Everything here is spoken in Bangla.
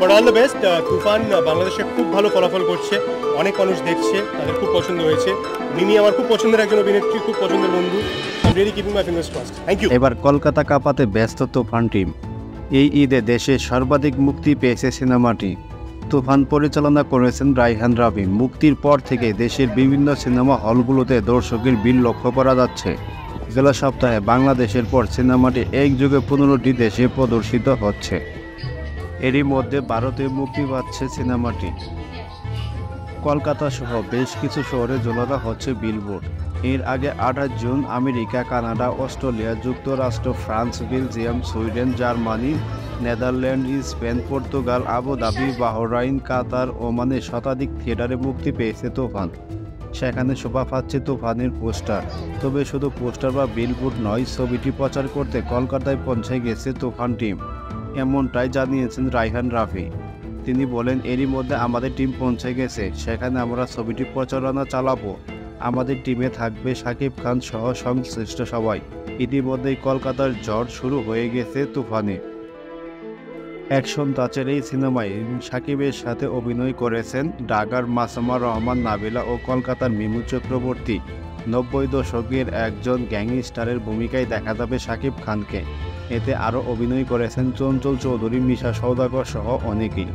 But all the best. তুফান বাংলাদেশে খুব ভালো ফলাফল করছে, অনেক মানুষ দেখছে, তাদের খুব পছন্দ হয়েছে। মিমি আমার খুব পছন্দের একজন অভিনেত্রী, খুব পছন্দের বন্ধু। I am really keeping my fingers crossed. Thank you. এবার কলকাতা কাঁপাতে ব্যস্ত তুফান টিম। এই ঈদে দেশে সর্বাধিক মুক্তি পেয়েছে সিনেমাটি। তুফান পরিচালনা করেছেন রায়হান রাফি। মুক্তির পর থেকে দেশের বিভিন্ন সিনেমা হলগুলোতে দর্শকের ভিড় লক্ষ্য করা যাচ্ছে। গেল সপ্তাহে বাংলাদেশের পর সিনেমাটি একযোগে 15টি দেশে প্রদর্শিত হচ্ছে। এরই মধ্যে ভারতে মুক্তি পাচ্ছে সিনেমাটি। কলকাতা সহ বেশ কিছু শহরে ঝোলানো হচ্ছে বিলবোর্ড। এর আগে 28 জুন আমেরিকা, কানাডা, অস্ট্রেলিয়া, যুক্তরাষ্ট্র, France, Belgium, Sweden, Germany, Netherland, Spain, Portugal, Abu Dhabi, Bahrain, Qatar, ওমানে শতাধিক থিয়েটারে মুক্তি পেয়েছে তুফান। সেখানে শোভা পাচ্ছে তুফানের পোস্টার। তবে শুধু পোস্টার বা বিলবোর্ড নয়, ছবিটি প্রচার করতে কলকাতায় পৌঁছে গেছে তুফান টিম। এমনটাই জানিয়েছেন রায়হান রাফি। তিনি বলেন, এরই মধ্যে আমাদের টিম পৌঁছে গেছে, সেখানে আমরা ছবিটি প্রচারণা চালাবো। আমাদের টিমে থাকবে শাকিব খান সহ সংশ্লিষ্ট সবাই। ইতিমধ্যেই কলকাতার ঝড় শুরু হয়ে গেছে তুফানে। অ্যাকশন টাচের এই সিনেমায় শাকিবের সাথে অভিনয় করেছেন ঢাকার মাসুমা রহমান নাবিলা ও কলকাতার মিমু চক্রবর্তী। 90 দশকের একজন গ্যাংস্টারের ভূমিকায় দেখা যাবে শাকিব খানকে। এতে আরও অভিনয় করেছেন চঞ্চল চৌধুরী, মিশা সওদাগর সহ অনেকেই।